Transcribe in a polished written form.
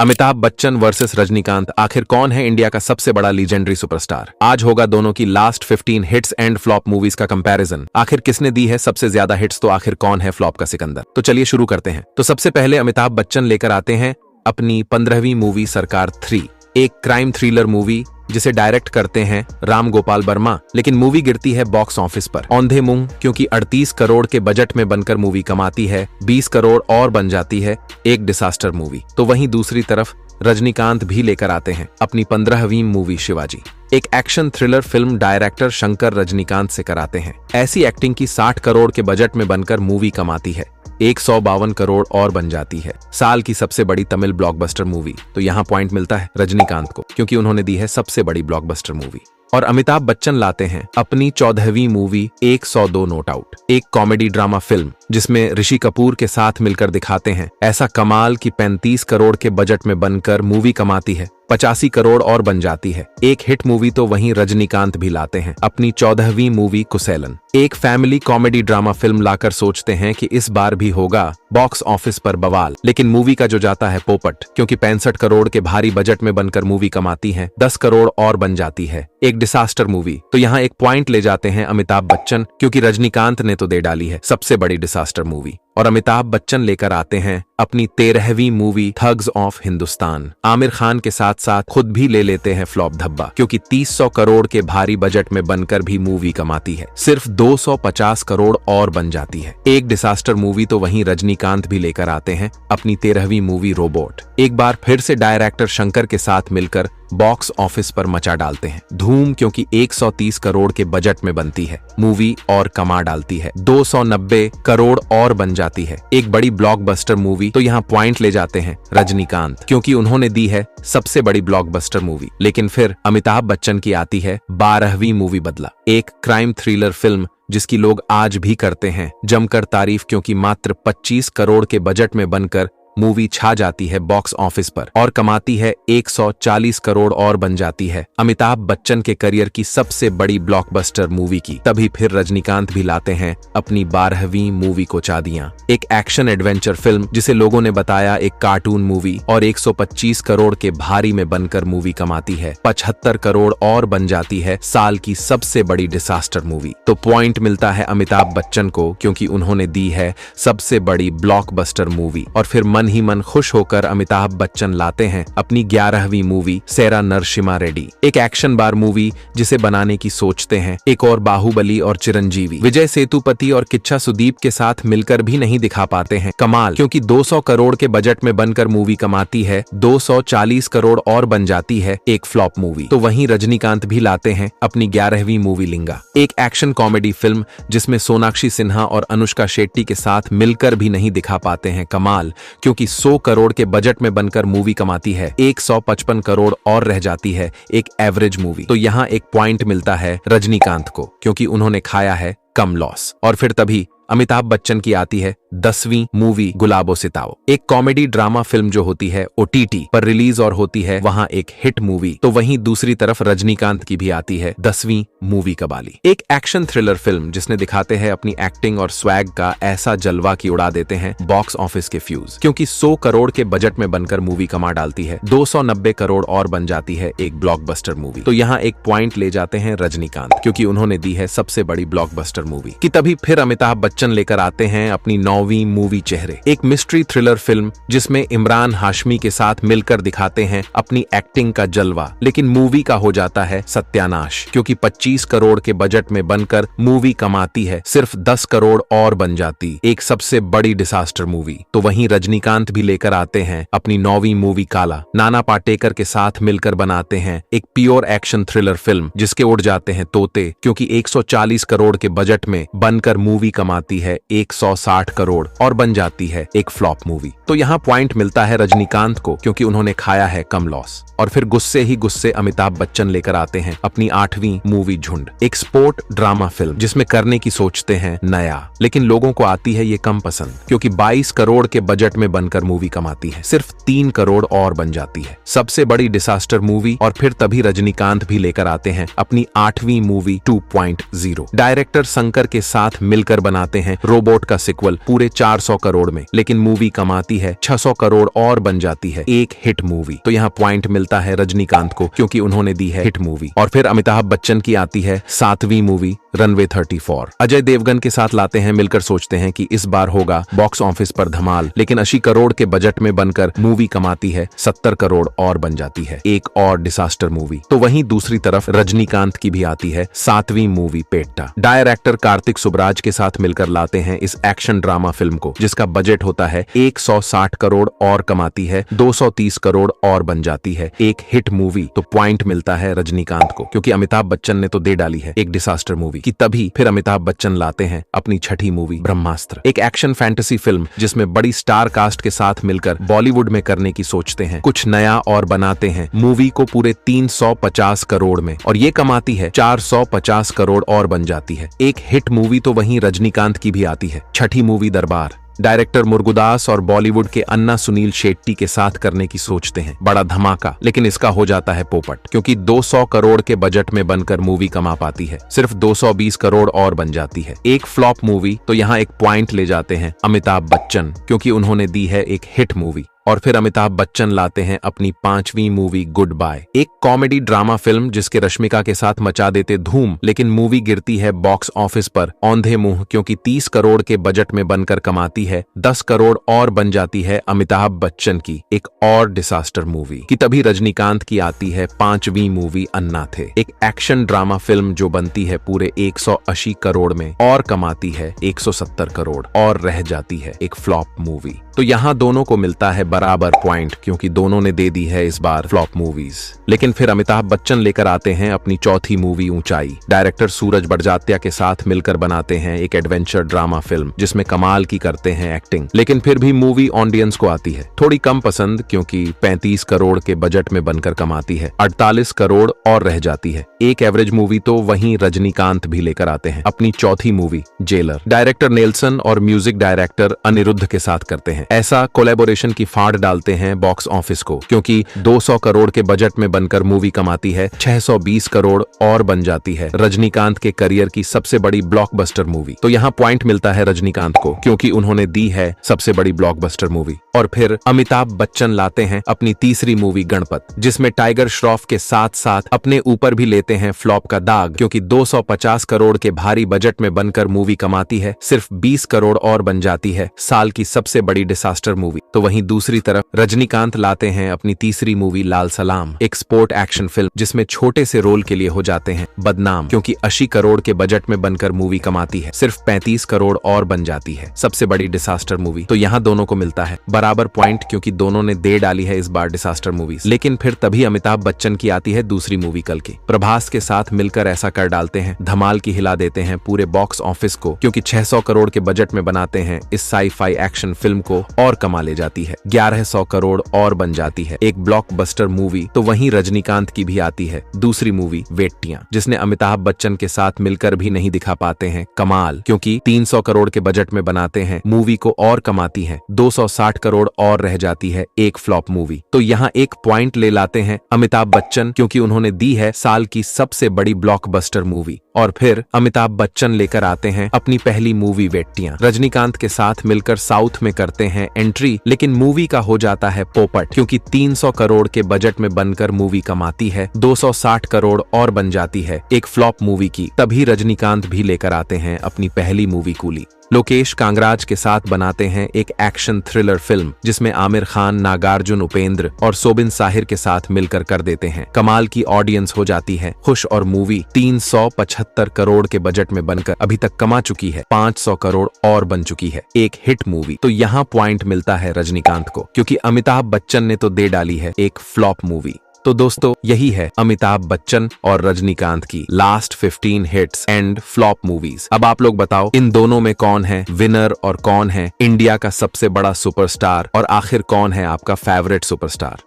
Amitabh Bachchan versus Rajinikanth, आखिर कौन है इंडिया का सबसे बड़ा लीजेंडरी सुपरस्टार। आज होगा दोनों की last 15 hits and flop movies का कंपैरिजन। आखिर किसने दी है सबसे ज्यादा हिट्स, तो आखिर कौन है फ्लॉप का सिकंदर। तो चलिए शुरू करते हैं। तो सबसे पहले अमिताभ बच्चन लेकर आते हैं अपनी 15वीं मूवी सरकार 3, एक क्राइम थ्रिलर मूवी जिसे डायरेक्ट करते हैं राम गोपाल वर्मा। लेकिन मूवी गिरती है बॉक्स ऑफिस पर औंधे मुंह, क्योंकि 38 करोड़ के बजट में बनकर मूवी कमाती है 20 करोड़ और बन जाती है एक डिसास्टर मूवी। तो वहीं दूसरी तरफ रजनीकांत भी लेकर आते हैं अपनी 15वीं मूवी शिवाजी, एक action thriller film director Shankar Rajinikanth से कराते हैं ऐसी एक्टिंग की 60 करोड़ के बजट में बनकर मूवी कमाती है 152 करोड़ और बन जाती है साल की सबसे बड़ी तमिल ब्लॉकबस्टर मूवी। तो यहाँ पॉइंट मिलता है रजनीकांत को, क्योंकि उन्होंने दी है सबसे बड़ी ब्लॉकबस्टर मूवी। और अमिताभ बच्चन लाते हैं अपनी 14वीं मूवी 102 नोट आउट, एक कॉमेडी ड्रामा फिल्म जिसमें ऋषि कपूर के साथ मिलकर दिखाते हैं ऐसा कमाल कि 35 करोड़ के बजट में बनकर मूवी कमाती है 85 करोड़ और बन जाती है एक हिट मूवी। तो वहीं रजनीकांत भी लाते हैं अपनी 14वीं मूवी कुसैलन, एक फैमिली कॉमेडी ड्रामा फिल्म लाकर सोचते हैं कि इस बार भी होगा बॉक्स ऑफिस पर बवाल। लेकिन मूवी का जो जाता है पोपट, क्योंकि 65 करोड़ के भारी बजट में बनकर मूवी कमाती है 10 करोड़ और बन जाती है एक डिसास्टर मूवी। तो यहाँ एक पॉइंट ले जाते हैं अमिताभ बच्चन, क्योंकि रजनीकांत ने तो दे डाली है सबसे बड़ी डिसास्टर मूवी। और अमिताभ बच्चन लेकर आते हैं अपनी 13वीं movie Thugs of Hindustan, Aamir Khan के साथ साथ खुद भी ले लेते हैं फ्लॉप धब्बा, क्योंकि 300 करोड़ के भारी बजट में बनकर भी मूवी कमाती है सिर्फ 250 करोड़ और बन जाती है एक डिसास्टर मूवी। तो वहीं रजनीकांत भी लेकर आते हैं अपनी 13वीं मूवी रोबोट, एक बार फिर से डायरेक्टर शंकर के साथ मिलकर बॉक्स ऑफिस पर मचा डालते हैं धूम, क्योंकि 130 करोड़ के बजट में बनती है मूवी और कमा डालती है 290 करोड़ और बन जाती है एक बड़ी ब्लॉकबस्टर मूवी। तो यहाँ पॉइंट ले जाते हैं रजनीकांत, क्योंकि उन्होंने दी है सबसे बड़ी ब्लॉकबस्टर मूवी। लेकिन फिर अमिताभ बच्चन की आती है 12वीं मूवी बदला, एक क्राइम थ्रिलर फिल्म जिसकी लोग आज भी करते हैं जमकर तारीफ, क्योंकि मात्र 25 करोड़ के बजट में बनकर मूवी छा जाती है बॉक्स ऑफिस पर और कमाती है 140 करोड़ और बन जाती है अमिताभ बच्चन के करियर की सबसे बड़ी ब्लॉकबस्टर मूवी की। तभी फिर रजनीकांत भी लाते हैं अपनी 12वीं मूवी कोचादियां, एक एक्शन एडवेंचर फिल्म जिसे लोगों ने बताया एक कार्टून मूवी, और 125 करोड़ के भारी में बनकर मूवी कमाती है 75 करोड़ और बन जाती है साल की सबसे बड़ी डिसास्टर मूवी। तो पॉइंट मिलता है अमिताभ बच्चन को, क्योंकि उन्होंने दी है सबसे बड़ी ब्लॉकबस्टर मूवी। और फिर मन ही मन खुश होकर अमिताभ बच्चन लाते हैं अपनी 11वीं मूवी सेरा नरसिम्हा रेड्डी, एक एक्शन बार मूवी जिसे बनाने की सोचते हैं एक और बाहुबली और चिरंजीवी, विजय सेतुपति और किच्चा सुदीप के साथ मिलकर भी नहीं दिखा पाते हैं कमाल, क्योंकि 200 करोड़ के बजट में बनकर मूवी कमाती है 240 करोड़ और बन जाती है एक फ्लॉप मूवी। तो वहीं रजनीकांत भी लाते हैं अपनी 11वीं मूवी लिंगा, एक एक्शन कॉमेडी फिल्म जिसमें सोनाक्षी सिन्हा और अनुष्का शेट्टी के साथ मिलकर भी नहीं दिखा पाते हैं कमाल, क्योंकि 100 करोड़ के बजट में बनकर मूवी कमाती है 155 करोड़ और रह जाती है एक एवरेज मूवी। तो यहाँ एक पॉइंट मिलता है रजनीकांत को, क्योंकि उन्होंने खाया है कम लॉस। और फिर तभी अमिताभ बच्चन की आती है 10वीं मूवी गुलाबो सिताओ, एक कॉमेडी ड्रामा फिल्म जो होती है OTT पर रिलीज और होती है वहां एक हिट मूवी। तो वहीं दूसरी तरफ रजनीकांत की भी आती है 10वीं मूवी कबाली, एक एक्शन थ्रिलर फिल्म जिसने दिखाते हैं अपनी एक्टिंग और स्वैग का ऐसा जलवा की उड़ा देते हैं बॉक्स ऑफिस के फ्यूज, क्योंकि 100 करोड़ के बजट में बनकर मूवी कमा डालती है 290 करोड़ और बन जाती है एक ब्लॉकबस्टर मूवी। तो यहाँ एक पॉइंट ले जाते हैं रजनीकांत, क्योंकि उन्होंने दी है सबसे बड़ी ब्लॉकबस्टर मूवी। कि तभी फिर अमिताभ बच्चन लेकर आते हैं अपनी 9वीं मूवी चेहरे, एक मिस्ट्री थ्रिलर फिल्म जिसमें इमरान हाशमी के साथ मिलकर दिखाते हैं अपनी एक्टिंग का जलवा। लेकिन मूवी का हो जाता है सत्यानाश, क्योंकि 25 करोड़ के बजट में बनकर मूवी कमाती है सिर्फ 10 करोड़ और बन जाती एक सबसे बड़ी डिसास्टर मूवी। तो वहीं रजनीकांत भी लेकर आते हैं अपनी 9वीं मूवी काला, नाना पाटेकर के साथ मिलकर बनाते हैं एक प्योर एक्शन थ्रिलर फिल्म जिसके उड़ जाते हैं तोते, क्योंकि 140 करोड़ के बजट में बनकर मूवी कमाती है 160 करोड़ और बन जाती है एक फ्लॉप मूवी। तो यहाँ पॉइंट मिलता है रजनीकांत को, क्योंकि उन्होंने खाया है कम लॉस। और फिर गुस्से ही गुस्से अमिताभ बच्चन लेकर आते हैं अपनी 8वीं मूवी झुंड, एक स्पोर्ट ड्रामा फिल्म जिसमें करने की सोचते हैं नया, लेकिन लोगों को आती है ये कम पसंद, क्योंकि 22 करोड़ के बजट में बनकर मूवी कमाती है सिर्फ 3 करोड़ और बन जाती है सबसे बड़ी डिसास्टर मूवी। और फिर तभी रजनीकांत भी लेकर आते हैं अपनी 8वीं मूवी 2.0, डायरेक्टर शंकर के साथ मिलकर बनाते लाते हैं रोबोट का सिक्वल पूरे 400 करोड़ में, लेकिन मूवी कमाती है 600 करोड़ और बन जाती है एक हिट मूवी। तो यहाँ पॉइंट मिलता है रजनीकांत को, क्योंकि उन्होंने दी है हिट मूवी। और फिर अमिताभ बच्चन की आती है 7वीं मूवी रनवे 34। अजय देवगन के साथ लाते हैं, मिलकर सोचते हैं कि इस बार होगा बॉक्स ऑफिस पर धमाल, लेकिन 80 करोड़ के बजट में बनकर मूवी कमाती है 70 करोड़ और बन जाती है एक और डिसास्टर मूवी। तो वहीं दूसरी तरफ रजनीकांत की भी आती है 7वीं मूवी पेट्टा। डायरेक्टर कार्तिक सुबराज के साथ मिलकर लाते हैं इस एक्शन ड्रामा फिल्म को, जिसका बजट होता है 160 करोड़ और कमाती है 230 करोड़ और बन जाती है एक हिट मूवी। तो पॉइंट मिलता है रजनीकांत को, क्योंकि अमिताभ बच्चन ने तो दे डाली है एक डिसास्टर मूवी कि तभी फिर अमिताभ बच्चन लाते हैं अपनी छठी मूवी ब्रह्मास्त्र, एक एक्शन फैंटेसी फिल्म जिसमें बड़ी स्टार कास्ट के साथ मिलकर बॉलीवुड में करने की सोचते हैं, कुछ नया और बनाते हैं मूवी को पूरे 350 करोड़ में, और ये कमाती है 450 करोड़ और बन जाती है एक हिट मूवी। तो वहीं रजनीकांत की भी आती है छठी मूवी दरबार। डायरेक्टर मुरुगदास और बॉलीवुड के अन्ना सुनील शेट्टी के साथ करने की सोचते हैं बड़ा धमाका, लेकिन इसका हो जाता है पोपट, क्योंकि 200 करोड़ के बजट में बनकर मूवी कमा पाती है सिर्फ 220 करोड़ और बन जाती है एक फ्लॉप मूवी। तो यहाँ एक पॉइंट ले जाते हैं अमिताभ बच्चन, क्योंकि उन्होंने दी है एक हिट मूवी। और फिर अमिताभ बच्चन लाते हैं अपनी 5वीं मूवी गुड बाय, एक कॉमेडी ड्रामा फिल्म जिसके रश्मिका के साथ मचा देते धूम, लेकिन मूवी गिरती है बॉक्स ऑफिस पर औंधे मुंह, क्योंकि 30 करोड़ के बजट में बनकर कमाती है 10 करोड़ और बन जाती है अमिताभ बच्चन की एक और डिसास्टर मूवी। कि तभी रजनीकांत की आती है 5वीं मूवी अन्ना थे, एक एक्शन ड्रामा फिल्म जो बनती है पूरे 180 करोड़ में और कमाती है 170 करोड़ और रह जाती है एक फ्लॉप मूवी। तो यहाँ दोनों को मिलता है बराबर पॉइंट, क्योंकि दोनों ने दे दी है इस बार फ्लॉप मूवीज। लेकिन फिर अमिताभ बच्चन लेकर आते हैं अपनी चौथी मूवी ऊंचाई। डायरेक्टर सूरज बड़जात्या के साथ मिलकर बनाते हैं एक एडवेंचर ड्रामा फिल्म जिसमें कमाल की करते हैं एक्टिंग, लेकिन फिर भी मूवी ऑडियंस को आती है थोड़ी कम पसंद, क्योंकि 35 करोड़ के बजट में बनकर कमाती है 48 करोड़ और रह जाती है एक एवरेज मूवी। तो वहीं रजनीकांत भी लेकर आते हैं अपनी चौथी मूवी जेलर। डायरेक्टर नेल्सन और म्यूजिक डायरेक्टर अनिरुद्ध के साथ करते हैं ऐसा कोलैबोरेशन की फाड़ डालते हैं बॉक्स ऑफिस को, क्योंकि 200 करोड़ के बजट में बनकर मूवी कमाती है 620 करोड़ और बन जाती है रजनीकांत के करियर की सबसे बड़ी ब्लॉकबस्टर मूवी। तो यहाँ पॉइंट मिलता है रजनीकांत को, क्योंकि उन्होंने दी है सबसे बड़ी ब्लॉकबस्टर मूवी। और फिर अमिताभ बच्चन लाते हैं अपनी तीसरी मूवी गणपत, जिसमें टाइगर श्रॉफ के साथ साथ अपने ऊपर भी लेते हैं फ्लॉप का दाग, क्योंकि 250 करोड़ के भारी बजट में बनकर मूवी कमाती है सिर्फ 20 करोड़ और बन जाती है साल की सबसे बड़ी डिसास्टर मूवी। तो वहीं दूसरी तरफ रजनीकांत लाते हैं अपनी तीसरी मूवी लाल सलाम, एक स्पोर्ट एक्शन फिल्म जिसमें छोटे से रोल के लिए हो जाते हैं बदनाम, क्योंकि 80 करोड़ के बजट में बनकर मूवी कमाती है सिर्फ 35 करोड़ और बन जाती है सबसे बड़ी डिसास्टर मूवी। तो यहाँ दोनों को मिलता है बराबर पॉइंट, क्योंकि दोनों ने दे डाली है इस बार डिसास्टर मूवीज। लेकिन फिर तभी अमिताभ बच्चन की आती है दूसरी मूवी कल की। प्रभास के साथ मिलकर ऐसा कर डालते हैं धमाल की हिला देते हैं पूरे बॉक्स ऑफिस को, क्योंकि 600 करोड़ के बजट में बनाते हैं इस साई-फाई एक्शन फिल्म को और कमा ले जाती है 1100 करोड़ और बन जाती है एक ब्लॉकबस्टर मूवी। तो वहीं रजनीकांत की भी आती है दूसरी मूवी वेट्टियां, जिसने अमिताभ बच्चन के साथ मिलकर भी नहीं दिखा पाते हैं कमाल, क्योंकि 300 करोड़ के बजट में बनाते हैं मूवी को और कमाती है 260 करोड़ और रह जाती है एक फ्लॉप मूवी। तो यहाँ एक पॉइंट ले लाते हैं अमिताभ बच्चन, क्योंकि उन्होंने दी है साल की सबसे बड़ी ब्लॉकबस्टर मूवी। और फिर अमिताभ बच्चन लेकर आते हैं अपनी पहली मूवी वेट्टियां। रजनीकांत के साथ मिलकर साउथ में करते हैं एंट्री, लेकिन मूवी का हो जाता है पोपट, क्योंकि 300 करोड़ के बजट में बनकर मूवी कमाती है 260 करोड़ और बन जाती है एक फ्लॉप मूवी की। तभी रजनीकांत भी लेकर आते हैं अपनी पहली मूवी कूली। लोकेश कांगराज के साथ बनाते हैं एक एक्शन थ्रिलर फिल्म जिसमें आमिर खान, नागार्जुन, उपेंद्र और सोबिन साहिर के साथ मिलकर कर देते हैं कमाल की। ऑडियंस हो जाती है खुश और मूवी 375 करोड़ के बजट में बनकर अभी तक कमा चुकी है 500 करोड़ और बन चुकी है एक हिट मूवी। तो यहाँ पॉइंट मिलता है रजनीकांत को, क्योंकि अमिताभ बच्चन ने तो दे डाली है एक फ्लॉप मूवी। तो दोस्तों यही है अमिताभ बच्चन और रजनीकांत की last 15 hits and flop movies. अब आप लोग बताओ इन दोनों में कौन है विनर और कौन है इंडिया का सबसे बड़ा सुपरस्टार, और आखिर कौन है आपका फेवरेट सुपरस्टार।